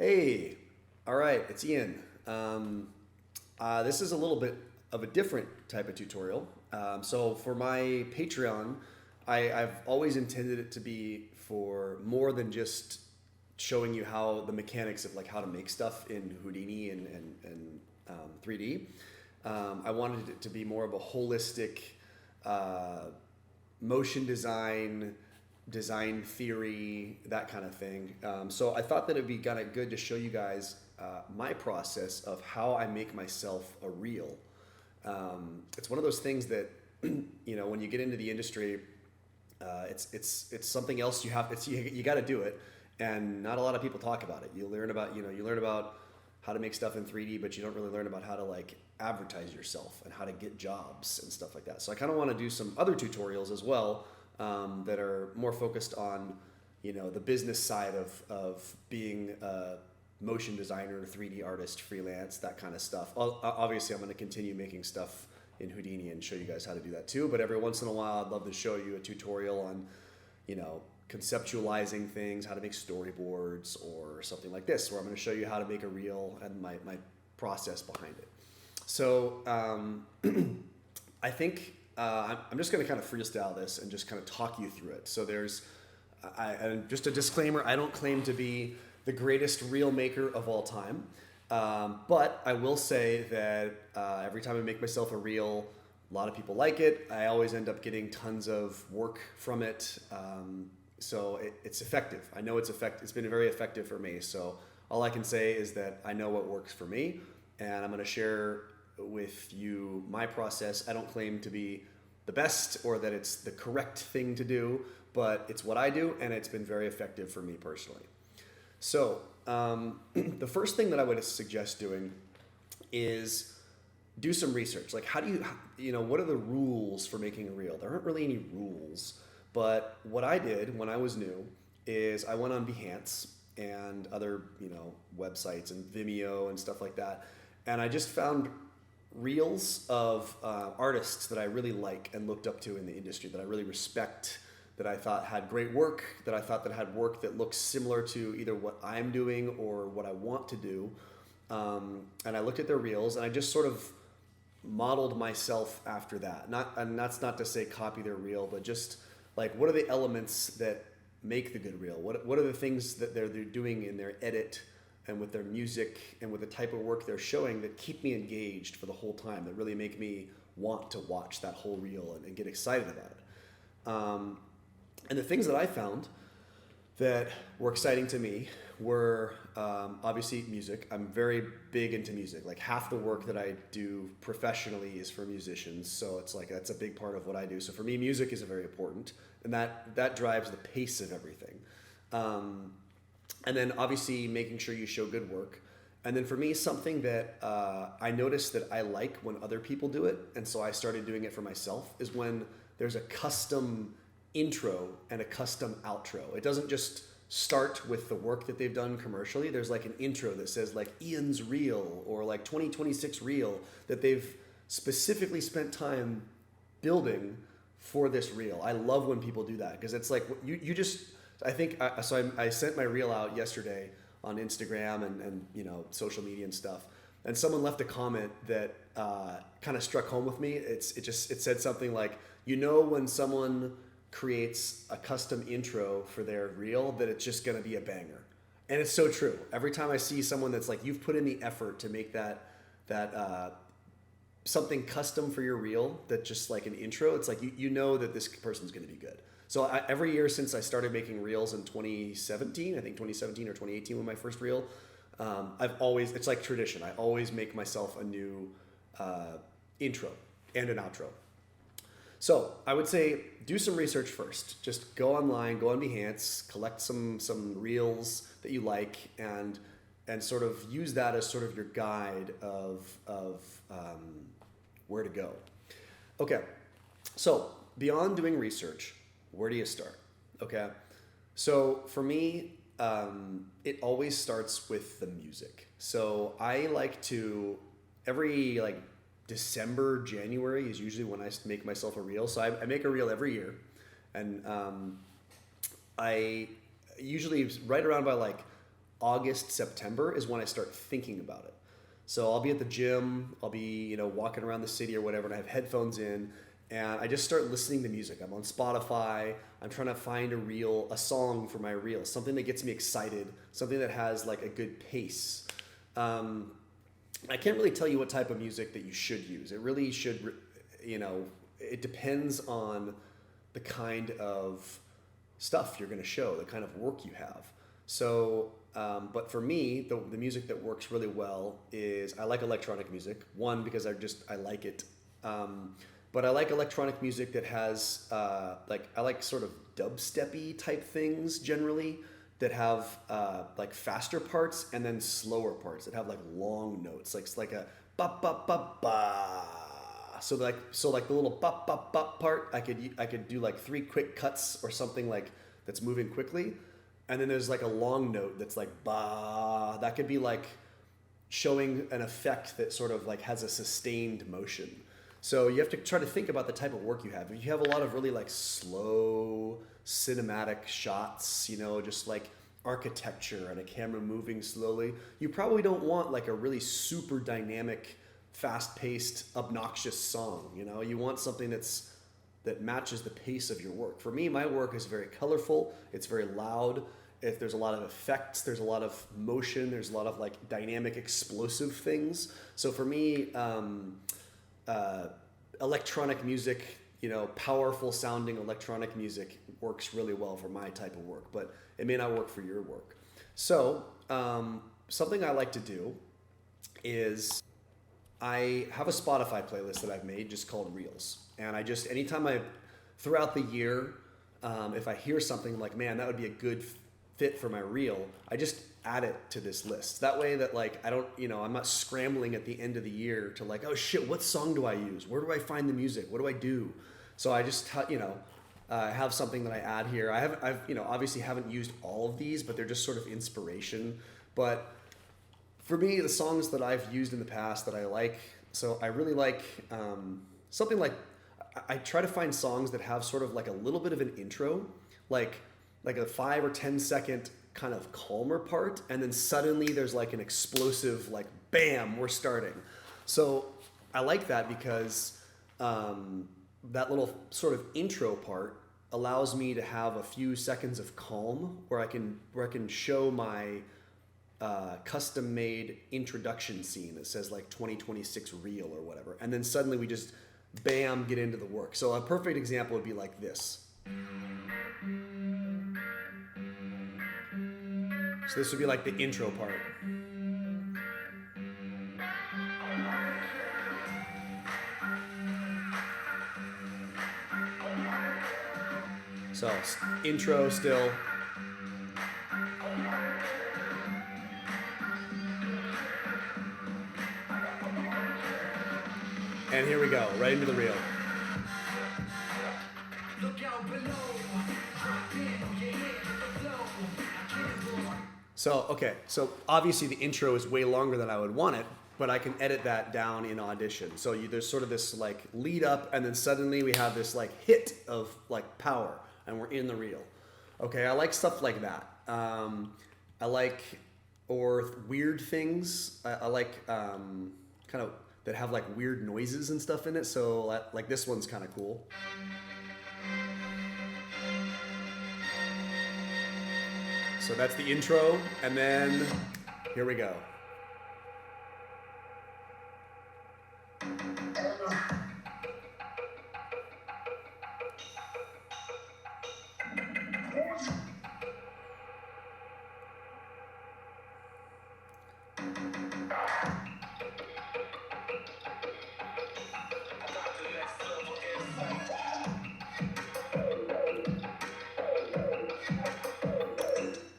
Hey, all right, it's Ian. This is a little bit of a different type of tutorial. So for my Patreon, I've always intended it to be for more than just showing you how the mechanics of like how to make stuff in Houdini and 3D. I wanted it to be more of a holistic uh, motion design, design theory, that kind of thing. So I thought that it'd be kind of good to show you guys my process of how I make myself a reel. It's one of those things that when you get into the industry, it's something else you got to do it, and not a lot of people talk about it. You learn about how to make stuff in 3D, but you don't really learn about how to like advertise yourself and how to get jobs and stuff like that. So I kind of want to do some other tutorials as well that are more focused on the business side of being a motion designer, 3D artist, freelance, that kind of stuff. Obviously, I'm going to continue making stuff in Houdini and show you guys how to do that too. But every once in a while, I'd love to show you a tutorial on conceptualizing things, how to make storyboards or something like this, where I'm going to show you how to make a reel and my process behind it. So I think I'm just going to kind of freestyle this and just kind of talk you through it. So and just a disclaimer, I don't claim to be the greatest reel maker of all time, but I will say that every time I make myself a reel, a lot of people like it. I always end up getting tons of work from it. So it's effective. I know it's effective. It's been very effective for me. So all I can say is that I know what works for me, and I'm going to share with you my process. I don't claim to be the best or that it's the correct thing to do, but it's what I do, and it's been very effective for me personally. So the first thing that I would suggest doing is do some research. Like, what are the rules for making a reel? There aren't really any rules, but what I did when I was new is I went on Behance and other, websites and Vimeo and stuff like that, and I just found reels of artists that I really like and looked up to in the industry, that I really respect, that I thought had great work, that I thought that had work that looks similar to either what I'm doing or what I want to do. And I looked at their reels and I just sort of modeled myself after that. And that's not to say copy their reel, but just like, what are the elements that make the good reel? What are the things that they're doing in their edit and with their music and with the type of work they're showing that keep me engaged for the whole time, that really make me want to watch that whole reel and get excited about it. And the things that I found that were exciting to me were obviously music. I'm very big into music. Like, half the work that I do professionally is for musicians, so it's like that's a big part of what I do. So for me, music is very important, and that drives the pace of everything. And then obviously making sure you show good work. And then for me, something that I noticed that I like when other people do it, and so I started doing it for myself, is when there's a custom intro and a custom outro. It doesn't just start with the work that they've done commercially. There's like an intro that says like Ian's Reel or like 2026 Reel, that they've specifically spent time building for this reel. I love when people do that, because it's like you just, I sent my reel out yesterday on Instagram and social media and stuff, and someone left a comment that kind of struck home with me. It said something like, when someone creates a custom intro for their reel, that it's just going to be a banger. And it's so true. Every time I see someone that's like, you've put in the effort to make that something custom for your reel, that just like an intro, it's like you know that this person's going to be good. So every year since I started making reels in 2017, I think 2017 or 2018 was my first reel, it's like tradition. I always make myself a new intro and an outro. So I would say do some research first. Just go online, go on Behance, collect some reels that you like, and sort of use that as sort of your guide of where to go. Okay, so beyond doing research, where do you start? Okay, so for me, it always starts with the music. So I like to, every December, January is usually when I make myself a reel. So I make a reel every year, and I usually right around by August, September is when I start thinking about it. So I'll be at the gym, I'll be, walking around the city or whatever, and I have headphones in, and I just start listening to music. I'm on Spotify. I'm trying to find a song for my reel, something that gets me excited, something that has like a good pace. I can't really tell you what type of music that you should use. It really should, it depends on the kind of stuff you're going to show, the kind of work you have. So, but for me, the music that works really well is, I like electronic music. One, because I like it. But I like electronic music that has, I like sort of dubstep-y type things generally, that have like faster parts and then slower parts that have like long notes, like a ba ba ba ba. So like the little ba ba ba part, I could do like 3 quick cuts or something like that's moving quickly, and then there's like a long note that's like ba. That could be like showing an effect that sort of like has a sustained motion. So you have to try to think about the type of work you have. If you have a lot of really like slow cinematic shots, just like architecture and a camera moving slowly, you probably don't want like a really super dynamic, fast-paced, obnoxious song. You want something that matches the pace of your work. For me, my work is very colorful, it's very loud. If there's a lot of effects, there's a lot of motion, there's a lot of like dynamic, explosive things. So for me, electronic music, powerful sounding electronic music works really well for my type of work, but it may not work for your work. So something I like to do is I have a Spotify playlist that I've made just called Reels. And anytime throughout the year, if I hear something like, man, that would be a good fit for my reel, I just add it to this list. That way that like, I don't, I'm not scrambling at the end of the year to like, oh shit, what song do I use? Where do I find the music? What do I do? So I just, have something that I add here. I've obviously haven't used all of these, but they're just sort of inspiration. But for me, the songs that I've used in the past that I like, so I really like something like, I try to find songs that have sort of like a little bit of an intro, like a 5 or 10 second kind of calmer part, and then suddenly there's like an explosive, like bam, we're starting. So I like that because that little sort of intro part allows me to have a few seconds of calm where I can show my custom made introduction scene that says like 2026 reel or whatever, and then suddenly we just bam get into the work. So a perfect example would be like this. So this would be like the intro part. So intro still. And here we go, right into the reel. So obviously the intro is way longer than I would want it, but I can edit that down in Audition. So there's sort of this like lead up, and then suddenly we have this like hit of like power, and we're in the reel. Okay, I like stuff like that. I like, or weird things. I like kind of that have like weird noises and stuff in it. So like this one's kind of cool. So that's the intro, and then here we go.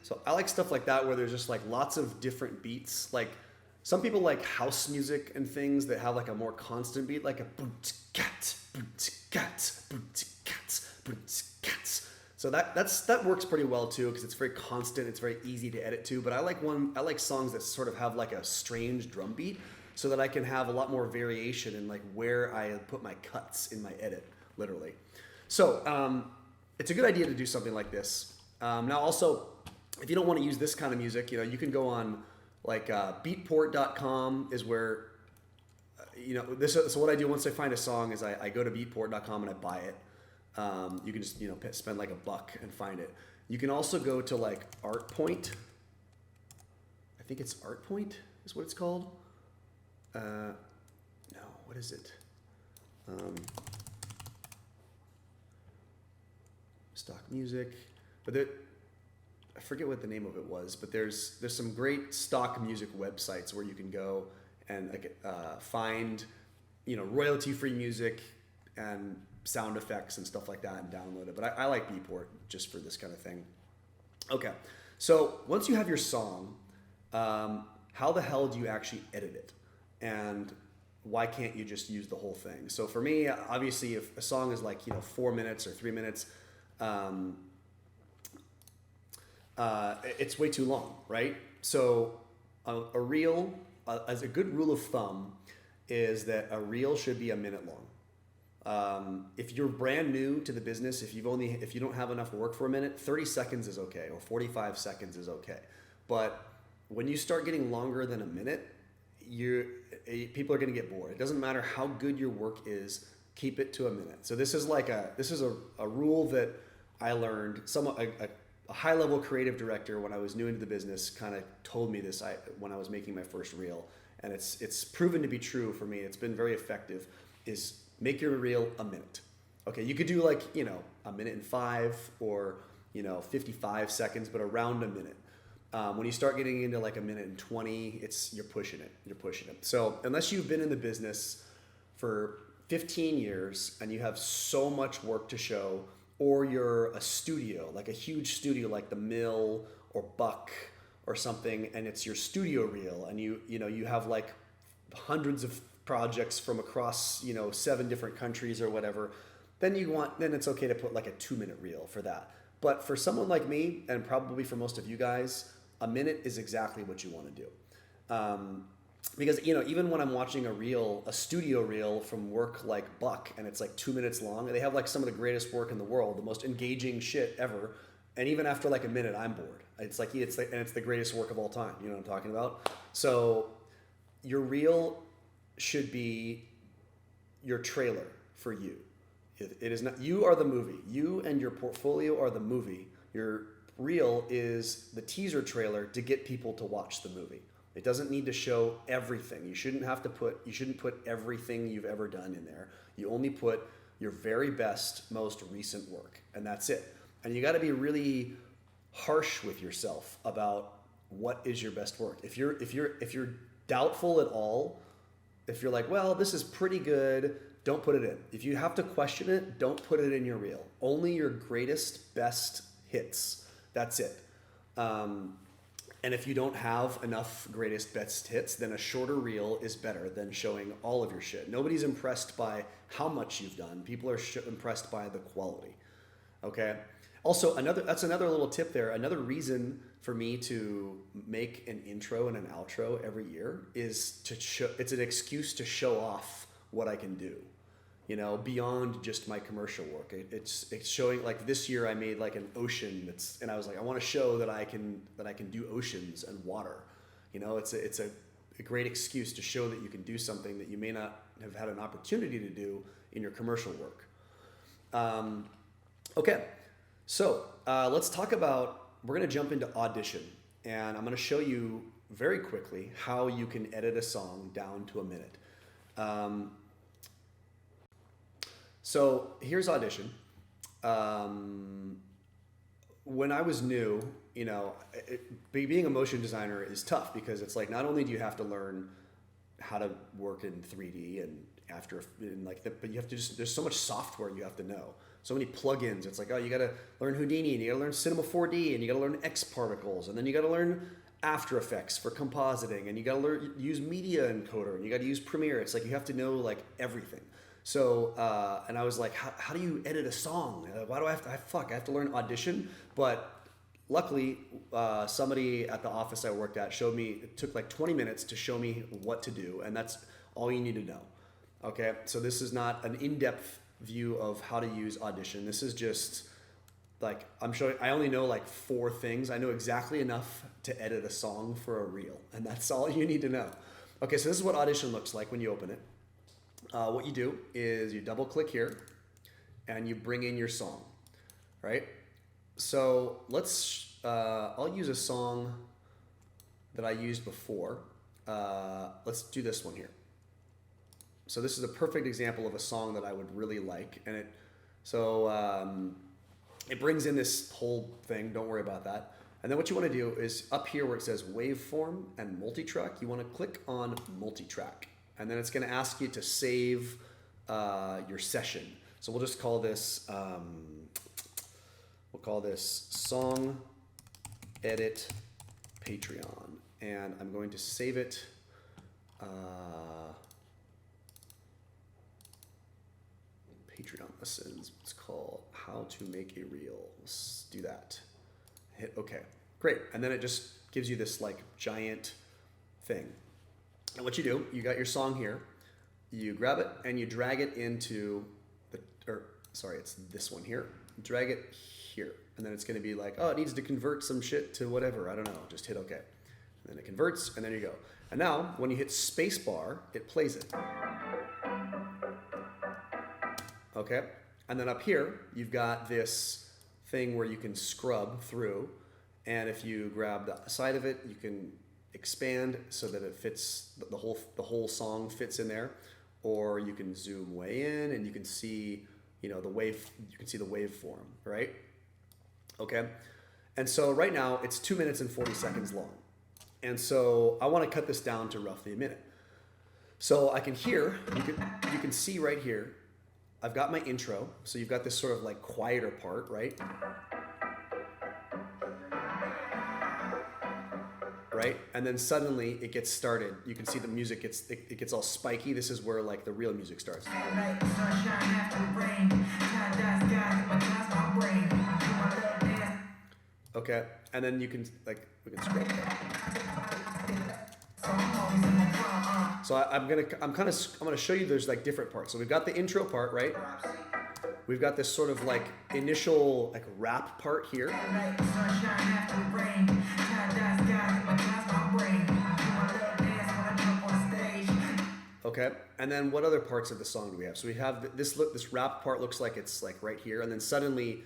So I like stuff like that where there's just like lots of different beats. Like some people like house music and things that have like a more constant beat, like a boot-cat, boot-cat, boot-cat, boot-cat. So that works pretty well too because it's very constant. It's very easy to edit to. But I like songs that sort of have like a strange drum beat so that I can have a lot more variation in like where I put my cuts in my edit, literally. So it's a good idea to do something like this. Now also, if you don't want to use this kind of music, you can go on like beatport.com is where, so what I do once I find a song is I go to beatport.com and I buy it. You can just, spend like $1 and find it. You can also go to like ArtPoint. I think it's ArtPoint is what it's called. No, what is it? Stock music, but I forget what the name of it was, but there's some great stock music websites where you can go and find, royalty-free music and sound effects and stuff like that and download it. But I like Beatport just for this kind of thing. Okay, so once you have your song, how the hell do you actually edit it? And why can't you just use the whole thing? So for me, obviously, if a song is like 4 minutes or 3 minutes, it's way too long, right? So a reel, as a good rule of thumb, is that a reel should be a minute long. If you're brand new to the business, if you don't have enough work for a minute, 30 seconds is okay, or 45 seconds is okay. But when you start getting longer than a minute, people are going to get bored. It doesn't matter how good your work is, keep it to a minute. So this is a rule that I learned. A high-level creative director when I was new into the business kind of told me this when I was making my first reel, and it's proven to be true for me. It's been very effective. Is make your reel a minute. Okay, you could do like a minute and 5 or 55 seconds, but around a minute. When you start getting into like a minute and 20, you're pushing it. So unless you've been in the business for 15 years and you have so much work to show, or you're a studio, like a huge studio like The Mill or Buck or something, and it's your studio reel, and you have like hundreds of projects from across 7 different countries or whatever, then it's okay to put like a 2-minute reel for that. But for someone like me, and probably for most of you guys, a minute is exactly what you want to do. Because even when I'm watching a studio reel from work like Buck, and it's like 2 minutes long, and they have like some of the greatest work in the world, the most engaging shit ever, and even after like a minute, I'm bored. It's the greatest work of all time. You know what I'm talking about? So your reel should be your trailer for you. It is not. You are the movie. You and your portfolio are the movie. Your reel is the teaser trailer to get people to watch the movie. It doesn't need to show everything. You shouldn't put everything you've ever done in there. You only put your very best, most recent work, and that's it. And you got to be really harsh with yourself about what is your best work. If you're doubtful at all, if you're like, well, this is pretty good, don't put it in. If you have to question it, don't put it in your reel. Only your greatest, best hits. That's it. And if you don't have enough greatest best hits, then a shorter reel is better than showing all of your shit. Nobody's impressed by how much you've done. People are impressed by the quality. Okay? Also, that's another little tip there. Another reason for me to make an intro and an outro every year is it's an excuse to show off what I can do. Beyond just my commercial work. It's showing, like this year I made like an ocean and I was like, I want to show that I can do oceans and water. It's a great excuse to show that you can do something that you may not have had an opportunity to do in your commercial work. Okay, so let's talk about, we're going to jump into Audition, and I'm going to show you very quickly how you can edit a song down to a minute. So here's Audition. When I was new, being a motion designer is tough because it's like, not only do you have to learn how to work in 3D and but you have to there's so much software you have to know. So many plugins. It's like, you got to learn Houdini, and you got to learn Cinema 4D, and you got to learn X Particles, and then you got to learn After Effects for compositing, and you got to use Media Encoder, and you got to use Premiere. It's like you have to know like everything. So, and I was like, how do you edit a song? Why do I have to learn Audition? But luckily, somebody at the office I worked at it took like 20 minutes to show me what to do, and that's all you need to know. Okay, so this is not an in-depth view of how to use Audition. This is just like I'm showing, I only know like 4 things. I know exactly enough to edit a song for a reel, and that's all you need to know. Okay, so this is what Audition looks like when you open it. What you do is you double click here and you bring in your song, right? So let's, I'll use a song that I used before. Let's do this one here. So this is a perfect example of a song that I would really like, and it brings in this whole thing. Don't worry about that. And then what you want to do is up here where it says waveform and multitrack, you want to click on multitrack, and then it's going to ask you to save your session. So we'll just call this song edit Patreon, and I'm going to save it. Patreon lessons. It's called How to Make a Reel. Let's do that. Hit OK. Great. And then it just gives you this like giant thing. And what you do, you got your song here. You grab it and you drag it into it's this one here. Drag it here. And then it's going to be like, oh, it needs to convert some shit to whatever. I don't know. Just hit OK. And then it converts, and there you go. And now, when you hit spacebar, it plays it. Okay? And then up here, you've got this thing where you can scrub through, and if you grab the side of it, you can expand so that it fits, the whole song fits in there, or you can zoom way in and you can see, the waveform, right? Okay? And so right now, it's 2 minutes and 40 seconds long. And so I want to cut this down to roughly a minute. So I can hear, you can see right here, I've got my intro. So you've got this sort of like quieter part, right? Right? And then suddenly it gets started. You can see the music gets all spiky. This is where like the real music starts. Okay, and then we can scroll. So I'm gonna show you there's like different parts. So we've got the intro part, right? We've got this sort of like initial like rap part here. Okay, and then what other parts of the song do we have? So we have this rap part looks like it's like right here, and then suddenly,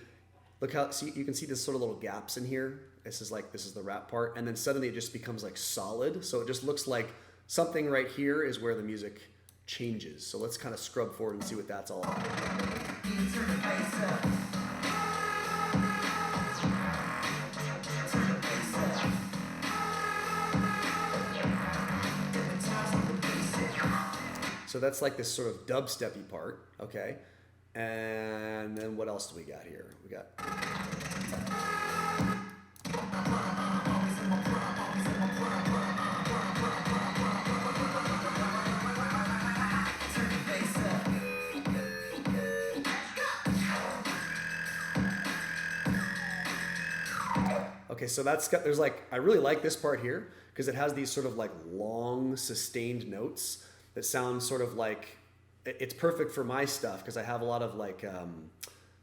you can see this sort of little gaps in here. This is the rap part, and then suddenly it just becomes like solid. So it just looks like something right here is where the music changes. So let's kind of scrub forward and see what that's all about. So that's like this sort of dubstep-y part, okay? And then what else do we got here? We got... Okay, so there's like, I really like this part here because it has these sort of like long sustained notes that sound sort of like, it's perfect for my stuff because I have a lot of like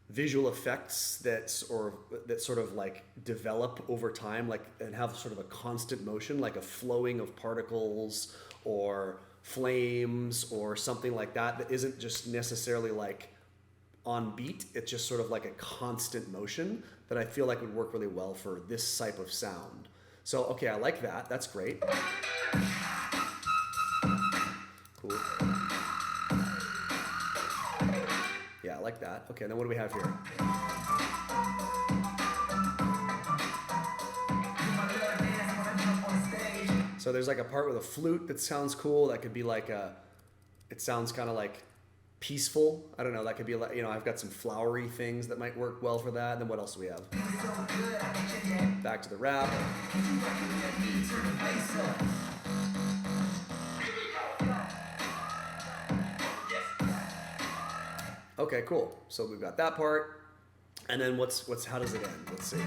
visual effects that sort of like develop over time, like, and have sort of a constant motion, like a flowing of particles or flames or something like that isn't just necessarily like on beat. It's just sort of like a constant motion that I feel like would work really well for this type of sound. So, okay, I like that. That's great. Cool. Yeah, I like that. Okay, then what do we have here? So there's like a part with a flute that sounds cool. That could be like it sounds kind of like peaceful. I don't know. That could be like, I've got some flowery things that might work well for that. And then what else do we have? Back to the rap. Okay, cool. So we've got that part. And then how does it end? Let's see.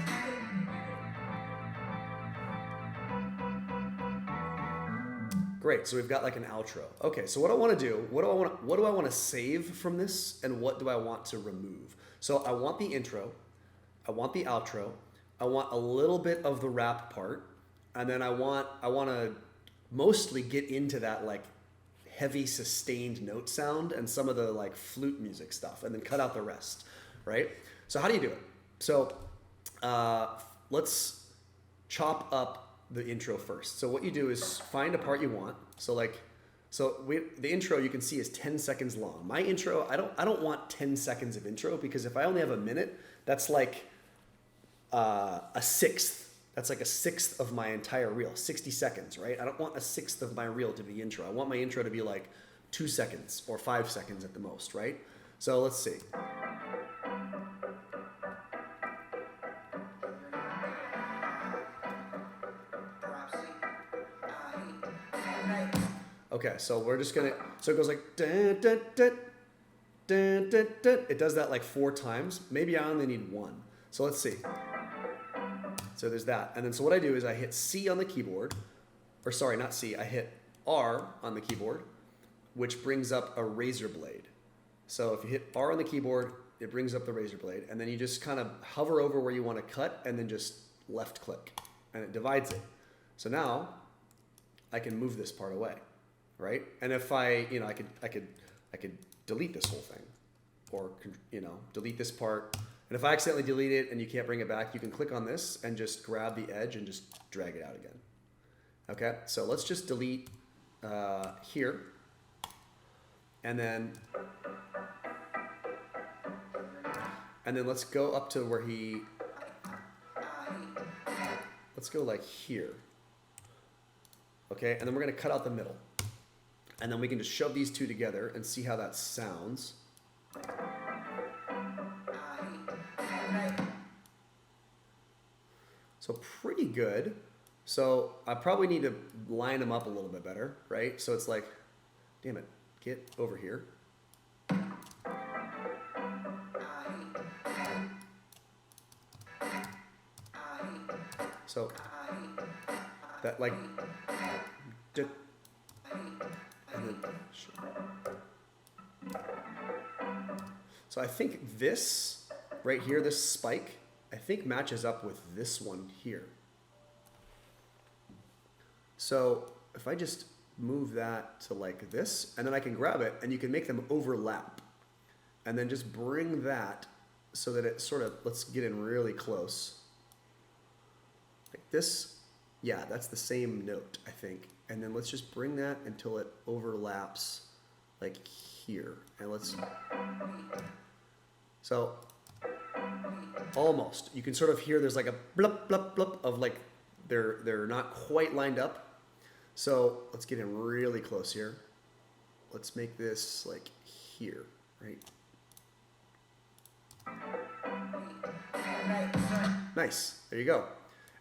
Great, so we've got like an outro. Okay, so what I want to do, what do I want to save from this, and what do I want to remove? So I want the intro, I want the outro, I want a little bit of the rap part, and then I want to mostly get into that like heavy sustained note sound and some of the like flute music stuff, and then cut out the rest, right? So how do you do it? So let's chop up the intro first. So what you do is find a part you want. So the intro you can see is 10 seconds long. My intro, I don't want 10 seconds of intro, because if I only have a minute, that's like a sixth. That's like a sixth of my entire reel, 60 seconds, right? I don't want a sixth of my reel to be intro. I want my intro to be like 2 seconds or 5 seconds at the most, right? So let's see. Okay, so we're just gonna, so it goes like, dun, dun, dun, dun, dun, dun. It does that like 4 times. Maybe I only need 1. So let's see. So there's that. And then so what I do is I hit C on the keyboard, or sorry, not C, I hit R on the keyboard, which brings up a razor blade. So if you hit R on the keyboard, it brings up the razor blade, and then you just kind of hover over where you want to cut and then just left click, and it divides it. So now I can move this part away, right? And if I could delete this whole thing, or delete this part. And if I accidentally delete it and you can't bring it back, you can click on this and just grab the edge and just drag it out again. Okay, so let's just delete here. And then let's go up to where let's go like here. Okay, and then we're gonna cut out the middle. And then we can just shove these two together and see how that sounds. So pretty good. So I probably need to line them up a little bit better, right? So it's like, damn it, get over here. So that like, and then, so I think this right here, this spike, I think matches up with this one here. So if I just move that to like this, and then I can grab it, and you can make them overlap. And then just bring that so that it sort of, let's get in really close. Like this, yeah, that's the same note, I think. And then let's just bring that until it overlaps like here. And let's, so almost, you can sort of hear there's like a blup, blup, blup of like, they're not quite lined up. So let's get in really close here. Let's make this like here, right? Nice, there you go.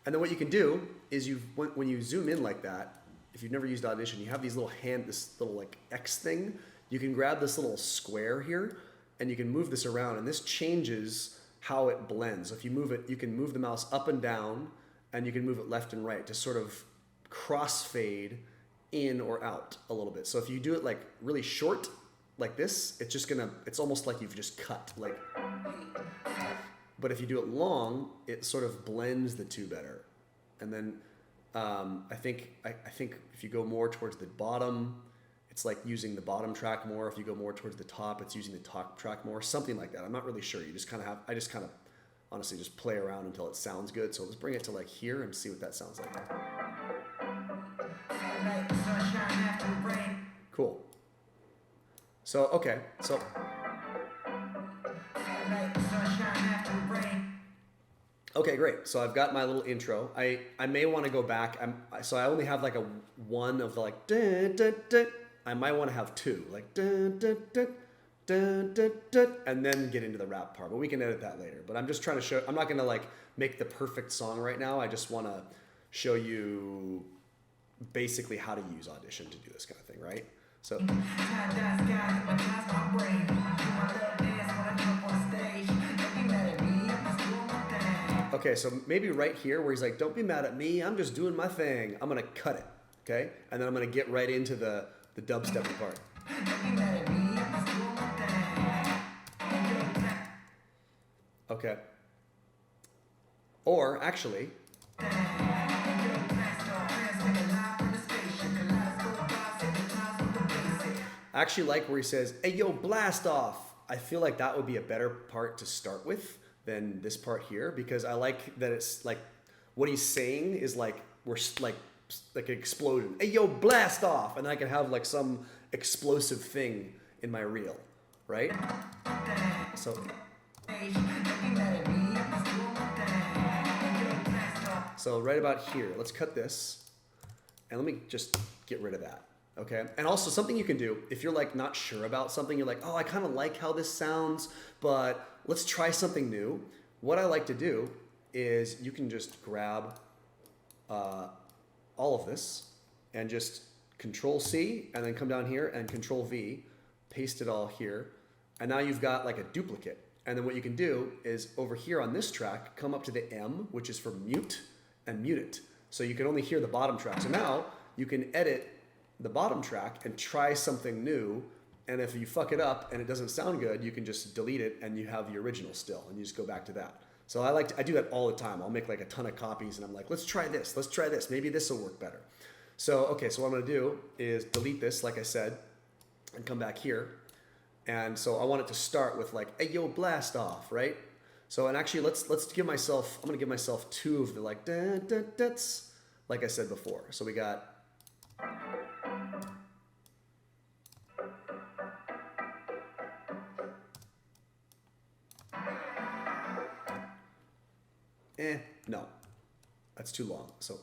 And then what you can do is when you zoom in like that, if you've never used Audition, you have these little this little like X thing. You can grab this little square here and you can move this around, and this changes how it blends. If you move it, you can move the mouse up and down, and you can move it left and right to sort of crossfade in or out a little bit. So if you do it like really short, like this, it's almost like you've just cut, like. But if you do it long, it sort of blends the two better. And then I think if you go more towards the bottom, it's like using the bottom track more. If you go more towards the top, it's using the top track more, something like that. I'm not really sure. I just kind of honestly just play around until it sounds good. So let's bring it to like here and see what that sounds like. Cool. So, okay, so. Okay, great. So I've got my little intro. I may want to go back. So I only have like a one of the like, dun, dun, dun. I might want to have two, like, dun, dun, dun, dun, dun, dun, and then get into the rap part. But we can edit that later. But I'm just trying to show, I'm not going to like make the perfect song right now. I just want to show you basically how to use Audition to do this kind of thing, right? So. Okay, so maybe right here where he's like, don't be mad at me, I'm just doing my thing. I'm gonna cut it, okay? And then I'm gonna get right into the dubstep part. Okay. Or actually, I actually like where he says, "Hey yo, blast off." I feel like that would be a better part to start with than this part here, because I like that it's like what he's saying is like we're like an explosion. Hey yo, blast off, and I can have like some explosive thing in my reel, right? So right about here, let's cut this, and let me just get rid of that. Okay, and also something you can do if you're like not sure about something, you're like, oh, I kind of like how this sounds, but let's try something new. What I like to do is you can just grab all of this and just Control C and then come down here and Control V, paste it all here, and now you've got like a duplicate. And then what you can do is over here on this track, come up to the M, which is for mute, and mute it. So you can only hear the bottom track. So now you can edit the bottom track and try something new, and if you fuck it up and it doesn't sound good, you can just delete it and you have the original still, and you just go back to that. So I do that all the time. I'll make like a ton of copies and I'm like, let's try this, maybe this will work better. So okay, so what I'm gonna do is delete this, like I said, and come back here. And so I want it to start with like, hey yo, blast off, right? So, and actually let's give myself, I'm gonna give myself two of the like da-da-da-da-ts, like I said before. So we got no, that's too long. So,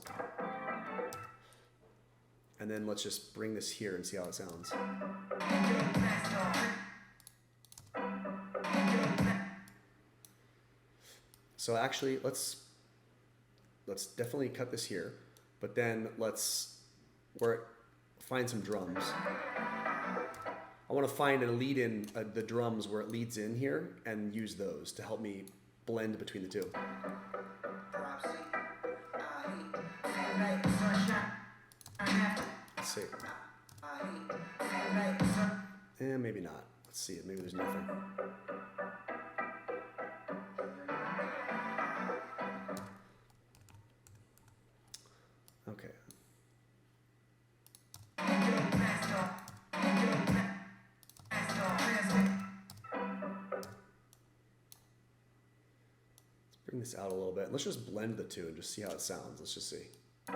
and then let's just bring this here and see how it sounds. So actually, let's definitely cut this here, but then let's find some drums. I want to find a lead in the drums where it leads in here and use those to help me blend between the two. Let's see. Maybe not. Let's see. Maybe there's nothing. Okay. Let's bring this out a little bit. Let's just blend the two and just see how it sounds. Let's just see. I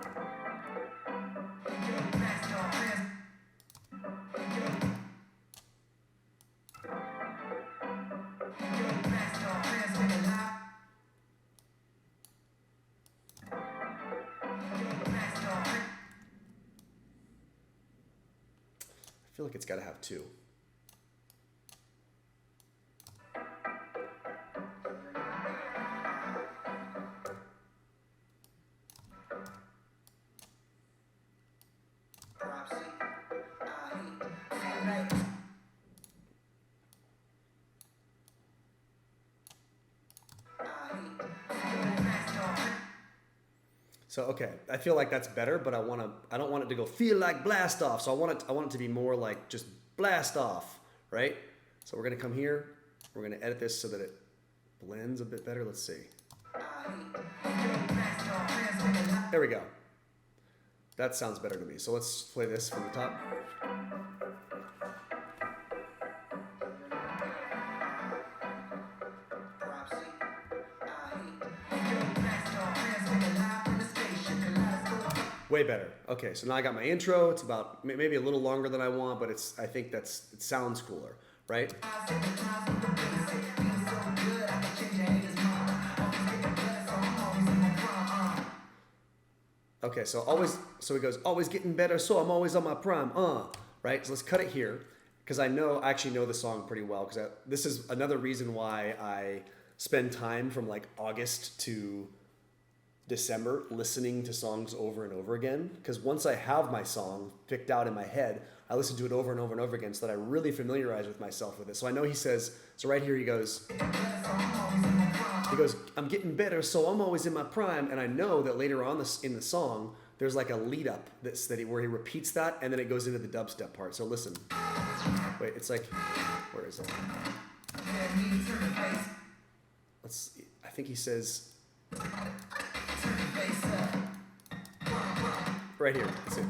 feel like it's got to have two. So okay, I feel like that's better, but I don't want it to go feel like blast off. So I want it to be more like just blast off, right? So we're gonna come here, we're gonna edit this so that it blends a bit better. Let's see. There we go. That sounds better to me. So let's play this from the top. Way better. Okay, so now I got my intro. It's about maybe a little longer than I want, but I think it sounds cooler, right? Okay, so he goes, always getting better, so I'm always on my prime, right? So let's cut it here, because I actually know the song pretty well, because this is another reason why I spend time from like August to December listening to songs over and over again, because once I have my song picked out in my head, I listen to it over and over and over again so that I really familiarize with myself with it. So I know he says, so right here he goes, I'm getting better, so I'm always in my prime. And I know that later on in the song, there's like a lead up where he repeats that, and then it goes into the dubstep part. So listen. Wait, it's like, where is it? Let's see. I think he says, Right here. That's it.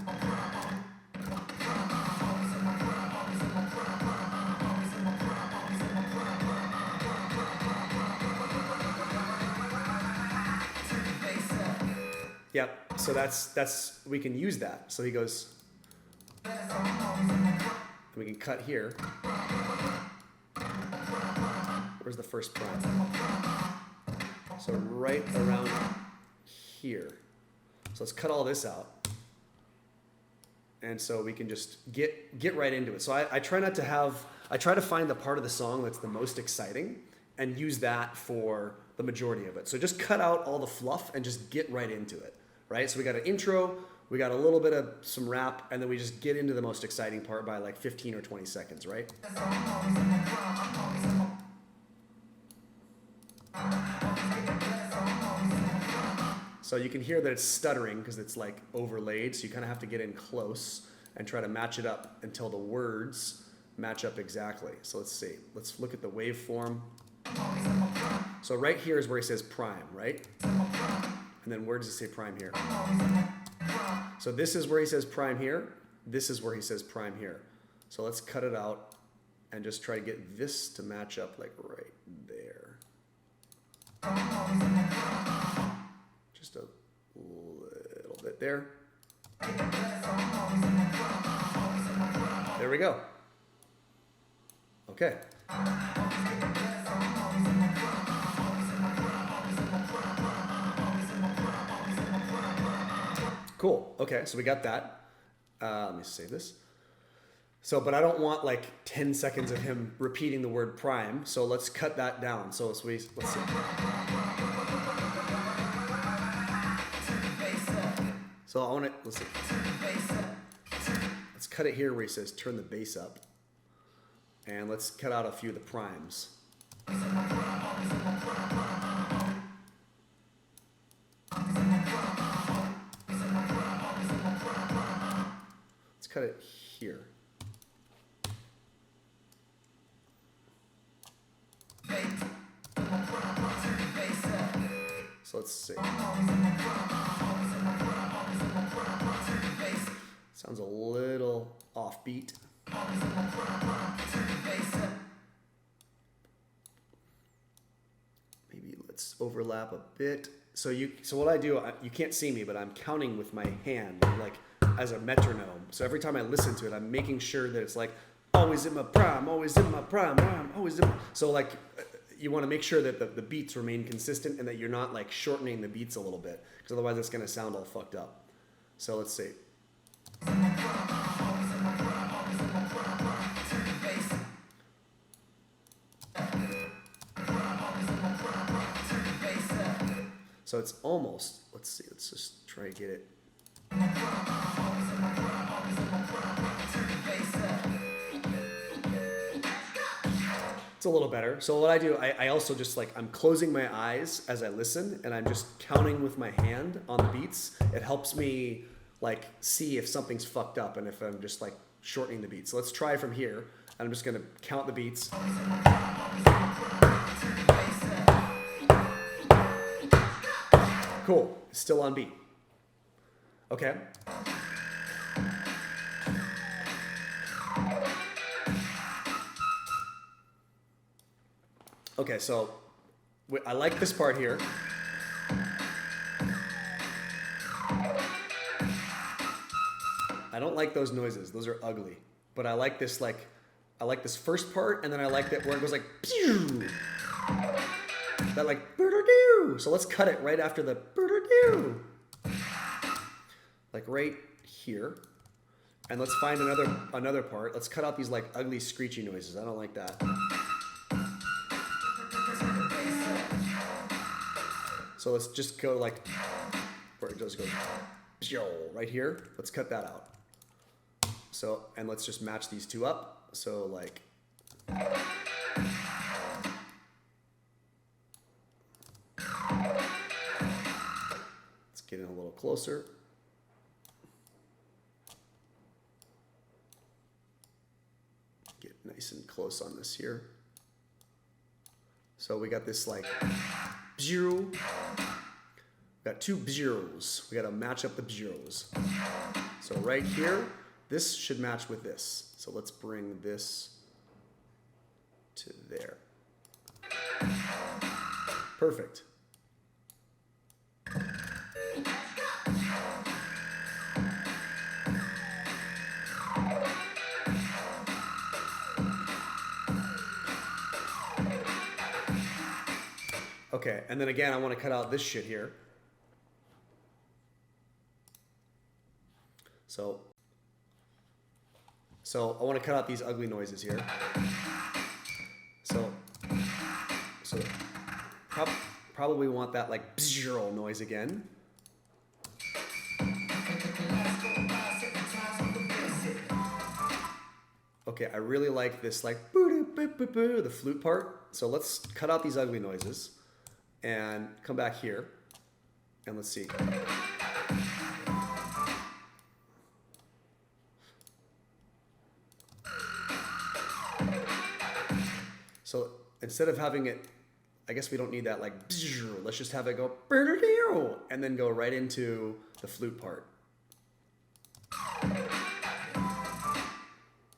Yep. So that's we can use that. So he goes. We can cut here. Where's the first prime? So right around here. So let's cut all this out. And so we can just get right into it. So I try not to have, I try to find the part of the song that's the most exciting and use that for the majority of it. So just cut out all the fluff and just get right into it, right? So we got an intro, we got a little bit of some rap, and then we just get into the most exciting part by like 15 or 20 seconds, right? So you can hear that it's stuttering because it's like overlaid, so you kind of have to get in close and try to match it up until the words match up exactly. So let's see. Let's look at the waveform. So right here is where he says prime, right? And then where does he say prime here? So this is where he says prime here. This is where he says prime here. So let's cut it out and just try to get this to match up like right there. Just a little bit there. There we go. Okay. Cool. Okay, so we got that. Let me save this. So, but I don't want like 10 seconds of him repeating the word prime. So let's cut that down. So let's see. So I want to, let's see. Let's cut it here where he says turn the bass up. And let's cut out a few of the primes. Let's cut it here. So let's see. Sounds a little offbeat. Maybe let's overlap a bit. So what I do, you can't see me, but I'm counting with my hand, like as a metronome. So every time I listen to it, I'm making sure that it's like always in my prime, always in my prime, always in my... So like you want to make sure that the beats remain consistent and that you're not like shortening the beats a little bit, because otherwise it's going to sound all fucked up. So let's see. So it's almost, let's see, let's just try to get it. It's a little better. So what I do, I also just like, I'm closing my eyes as I listen and I'm just counting with my hand on the beats. It helps me like see if something's fucked up and if I'm just like shortening the beats. So let's try from here. And I'm just gonna count the beats. Cool, still on beat. Okay. Okay, so I like this part here. I don't like those noises. Those are ugly. But I like this I like this first part, and then I like that where it goes like pew. That like boo-doo-doo. So let's cut it right after the boo-doo-doo. Like right here. And let's find another part. Let's cut out these like ugly screechy noises. I don't like that. So let's just go like where it just goes right here. Let's cut that out. So, and let's just match these two up. So like let's get in a little closer. Get nice and close on this here. So we got this like zero, got two zeros. We got to match up the zeros. So right here, this should match with this. So let's bring this to there. Perfect. Okay, and then again, I want to cut out this shit here. So I want to cut out these ugly noises here. So probably want that like zero noise again. Okay, I really like this like boo-doo-boo-boo-boo, the flute part. So let's cut out these ugly noises and come back here and let's see. So instead of having it, I guess we don't need that like, let's just have it go, and then go right into the flute part.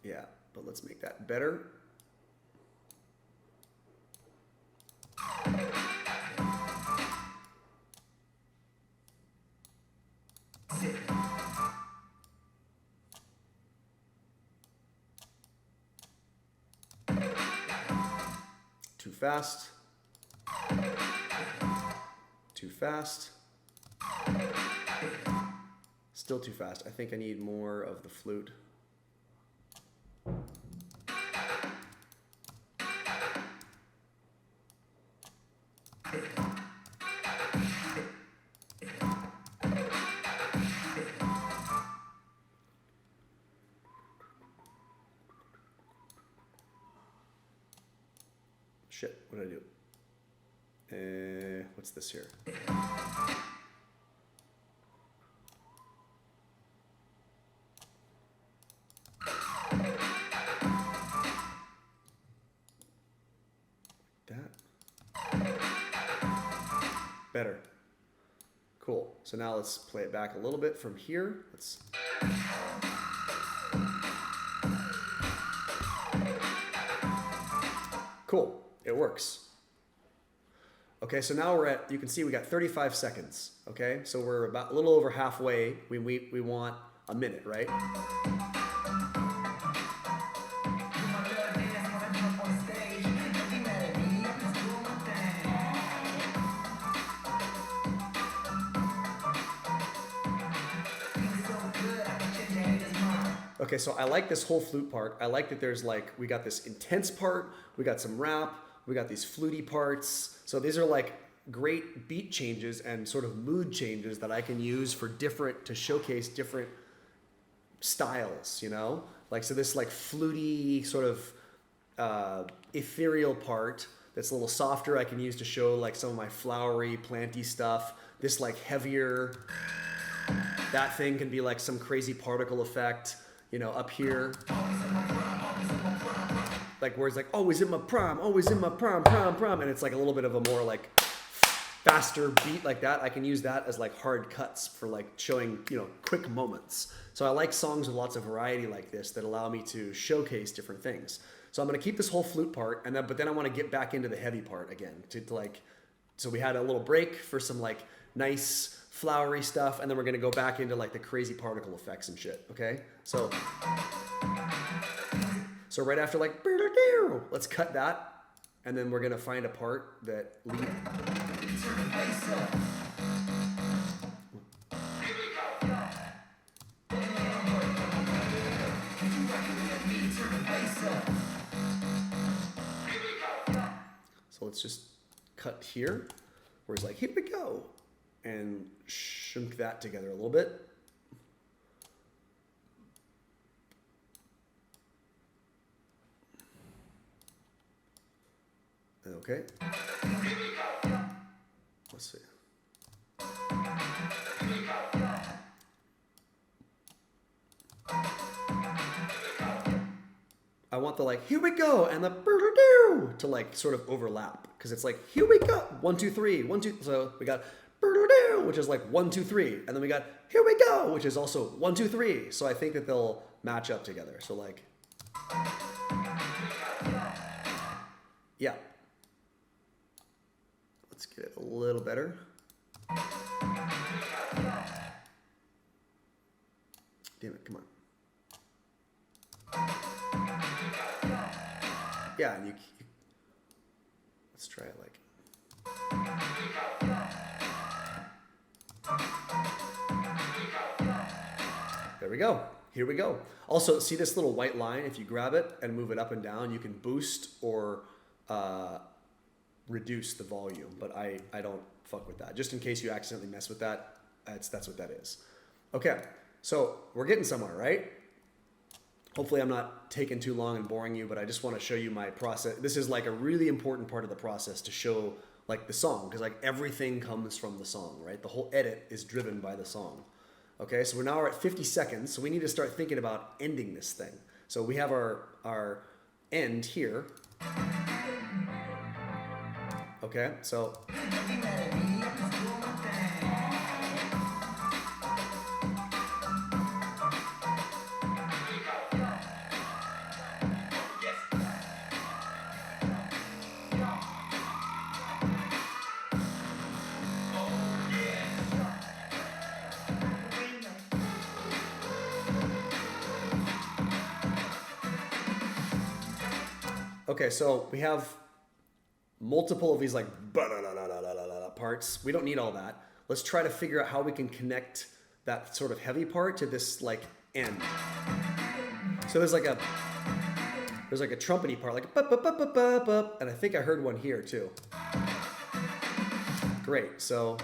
Yeah, but let's make that better. Too fast. Too fast. Still too fast. I think I need more of the flute. Shit, what did I do? What's this here? That. Better. Cool. So now let's play it back a little bit from here. Let's. Cool. It works. Okay, so now we're at, you can see we got 35 seconds. Okay, so we're about a little over halfway. We want a minute, right? Okay, so I like this whole flute part. I like that there's like, we got this intense part, we got some rap, we got these fluty parts. So these are like great beat changes and sort of mood changes that I can use for to showcase different styles, you know? Like, so this like fluty sort of ethereal part that's a little softer I can use to show like some of my flowery, planty stuff. This like heavier, that thing can be like some crazy particle effect, you know, up here. Like words like always in my prime, always in my prime, and it's like a little bit of a more like faster beat like that. I can use that as like hard cuts for like showing, you know, quick moments. So I like songs with lots of variety like this that allow me to showcase different things. So I'm gonna keep this whole flute part, and then but then I want to get back into the heavy part again to like. So we had a little break for some like nice flowery stuff, and then we're gonna go back into like the crazy particle effects and shit. Okay, so. So right after like, let's cut that, and then we're gonna find a part that leads. So let's just cut here, where it's like, here we go, and shunk that together a little bit. Okay. Let's see. I want the like, here we go, and the to like sort of overlap, because it's like, here we go, 1, 2, 3, 1, 2. So we got which is like 1, 2, 3. And then we got here we go, which is also 1, 2, 3. So I think that they'll match up together. So like, yeah. Let's get it a little better. Damn it, come on. Yeah, and you let's try it like. There we go. Here we go. Also, see this little white line? If you grab it and move it up and down, you can boost or reduce the volume, but I don't fuck with that. Just in case you accidentally mess with that, that's what that is. Okay, so we're getting somewhere, right? Hopefully I'm not taking too long and boring you, but I just want to show you my process. This is like a really important part of the process to show like the song, because like everything comes from the song, right? The whole edit is driven by the song. Okay, so we're at 50 seconds, so we need to start thinking about ending this thing. So we have our end here. Okay, so okay, so we have multiple of these like parts. We don't need all that. Let's try to figure out how we can connect that sort of heavy part to this like end. So there's like a trumpety part, like and I think I heard one here too. Great. So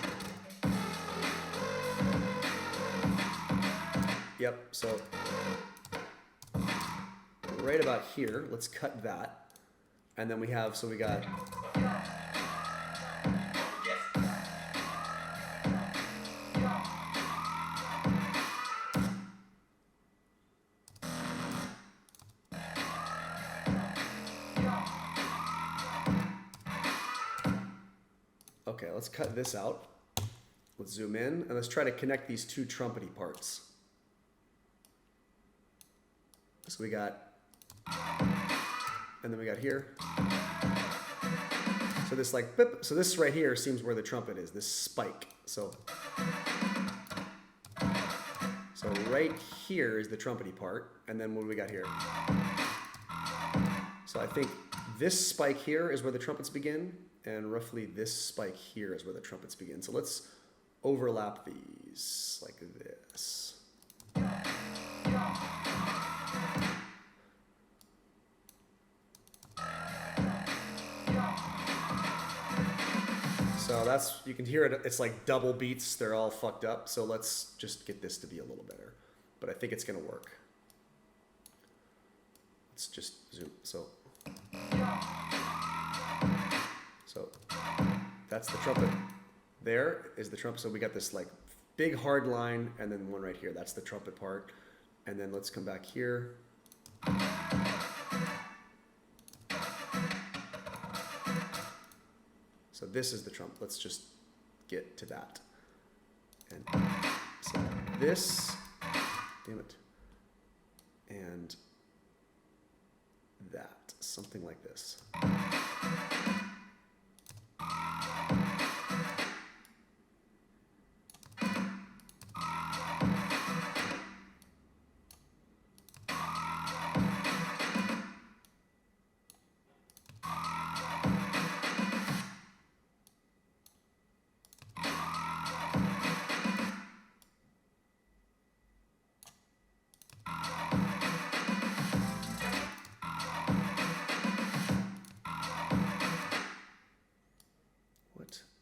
yep. So right about here, let's cut that. And then we have, so we got, okay, let's cut this out. Let's zoom in and let's try to connect these two trumpety parts. So we got, and then we got here. So this like, beep, so this right here seems where the trumpet is, this spike. So right here is the trumpety part. And then what do we got here? So I think this spike here is where the trumpets begin. And roughly this spike here is where the trumpets begin. So let's overlap these like this. So that's, you can hear it, it's like double beats, they're all fucked up. So let's just get this to be a little better. But I think it's gonna work. Let's just zoom, so that's the trumpet. There is the trumpet, so we got this like big hard line and then one right here, that's the trumpet part. And then let's come back here. So this is the trumpet. Let's just get to that. And so this, damn it, and that, something like this.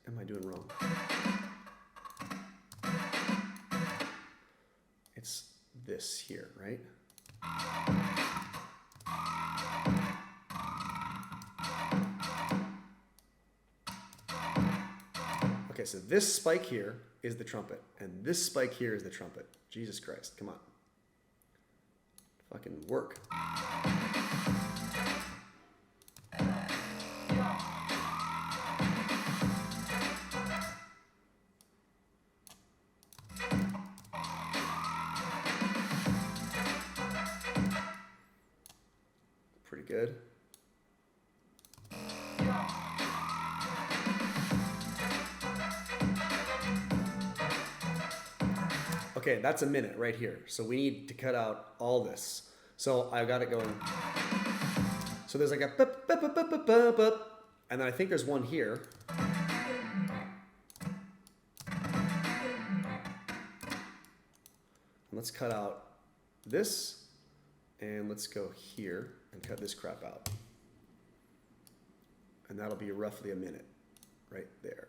Am I doing wrong? It's this here, right? Okay, so this spike here is the trumpet, and this spike here is the trumpet. Jesus Christ, come on. Fucking work. pretty good. Okay, that's a minute right here. So we need to cut out all this. So I got it going. So there's like a bup, bup, bup, bup, bup, bup, bup, and then I think there's one here. Let's cut out this, and let's go here and cut this crap out. And that'll be roughly a minute right there.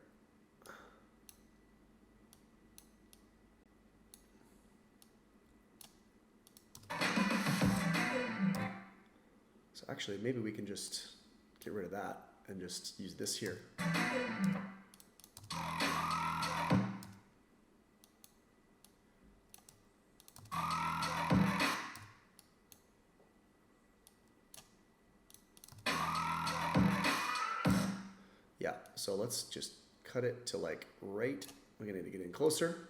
So actually, maybe we can just get rid of that and just use this here. Yeah, so let's just cut it to like right. We're gonna need to get in closer.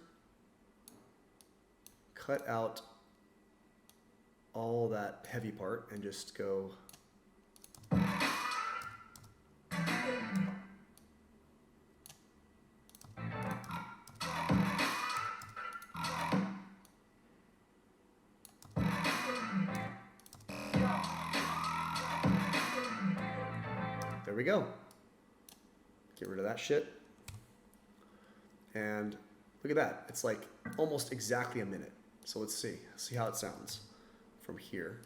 Cut out all that heavy part and just go. There we go. Get rid of that shit. And look at that. It's like almost exactly a minute. So let's see how it sounds from here.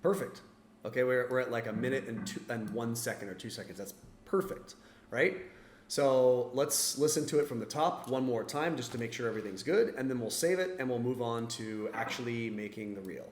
Perfect. Okay, we're at like a minute and 1 second or 2 seconds. That's perfect, right? So let's listen to it from the top one more time just to make sure everything's good, and then we'll save it and we'll move on to actually making the reel.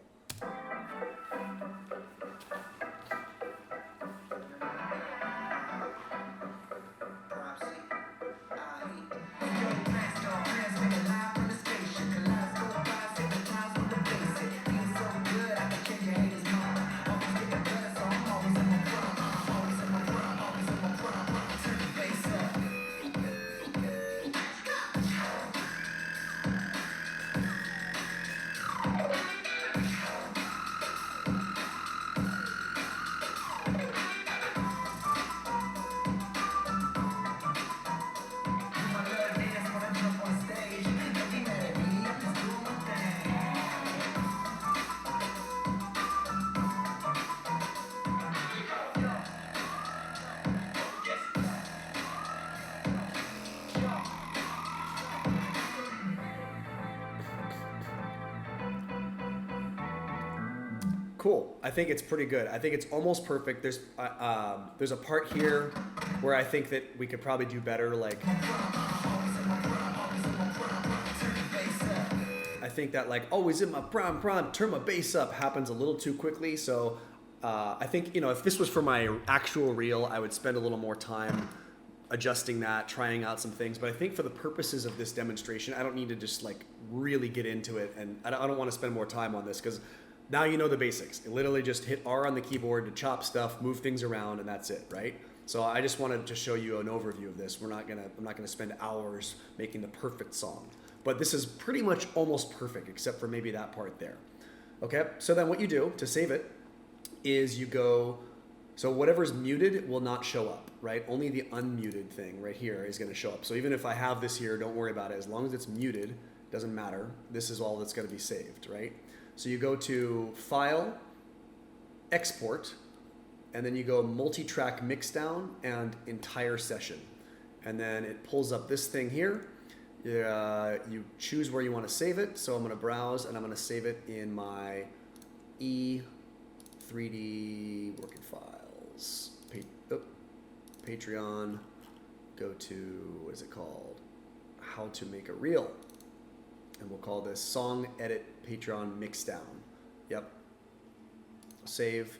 Cool. I think it's pretty good. I think it's almost perfect. There's a part here where I think that we could probably do better. Like, I think that like always in my prime, turn my bass up happens a little too quickly. So I think, you know, if this was for my actual reel, I would spend a little more time adjusting that, trying out some things. But I think for the purposes of this demonstration, I don't need to just like really get into it. And I don't want to spend more time on this because now you know the basics. You literally just hit R on the keyboard to chop stuff, move things around, and that's it, right? So I just wanted to show you an overview of this. I'm not gonna spend hours making the perfect song, but this is pretty much almost perfect, except for maybe that part there. Okay, so then what you do to save it is you go, so whatever's muted will not show up, right? Only the unmuted thing right here is gonna show up. So even if I have this here, don't worry about it. As long as it's muted, doesn't matter. This is all that's gonna be saved, right? So you go to File, Export, and then you go Multi-Track Mixdown and Entire Session. And then it pulls up this thing here. You choose where you want to save it. So I'm going to browse and I'm going to save it in my E3D working files. Patreon. Go to, what is it called? How to make a reel. And we'll call this Song Edit Patreon Mixdown. Yep. Save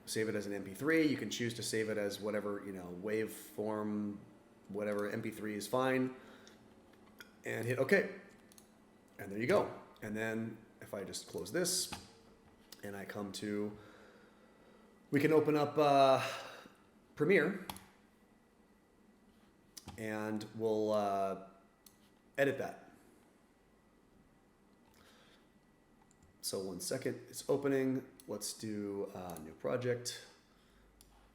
it as an MP3. You can choose to save it as whatever, you know, waveform, whatever. MP3 is fine. And hit OK. And there you go. And then if I just close this and I come to, we can open up Premiere, and we'll edit that. So 1 second, it's opening. Let's do a new project.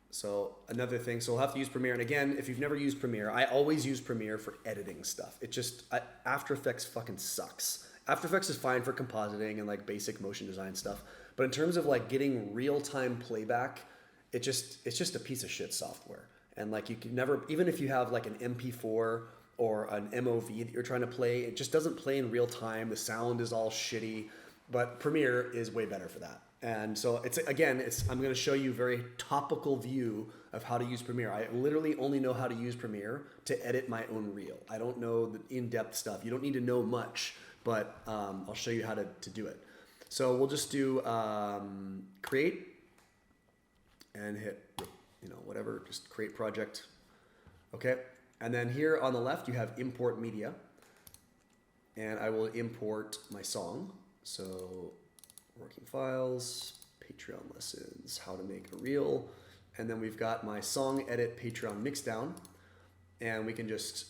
So another thing, so we'll have to use Premiere. And again, if you've never used Premiere, I always use Premiere for editing stuff. It just, After Effects fucking sucks. After Effects is fine for compositing and like basic motion design stuff. But in terms of like getting real-time playback, it's just a piece of shit software. And like you can never, even if you have like an MP4 or an MOV that you're trying to play, it just doesn't play in real time. The sound is all shitty, but Premiere is way better for that. And so I'm going to show you a very topical view of how to use Premiere. I literally only know how to use Premiere to edit my own reel. I don't know the in-depth stuff. You don't need to know much, but I'll show you how to do it. So we'll just do create and hit, whatever, just create project. Okay. And then here on the left, you have import media, and I will import my song. So working files, Patreon lessons, how to make a reel. And then we've got my song edit Patreon mixdown, and we can just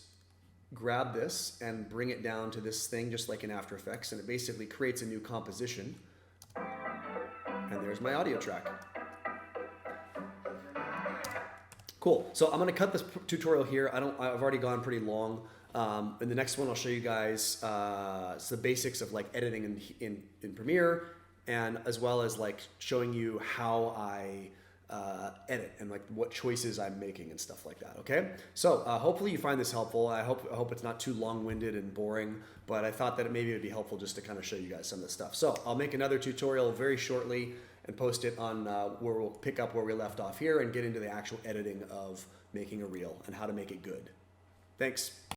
grab this and bring it down to this thing just like in After Effects, and it basically creates a new composition. And there's my audio track. Cool. So I'm going to cut this tutorial here. I've already gone pretty long. In the next one, I'll show you guys the basics of like editing in Premiere, and as well as like showing you how I edit and like what choices I'm making and stuff like that. Okay. So hopefully you find this helpful. I hope it's not too long-winded and boring, but I thought that maybe it would be helpful just to kind of show you guys some of this stuff. So I'll make another tutorial very shortly and post it on where we'll pick up where we left off here and get into the actual editing of making a reel and how to make it good. Thanks.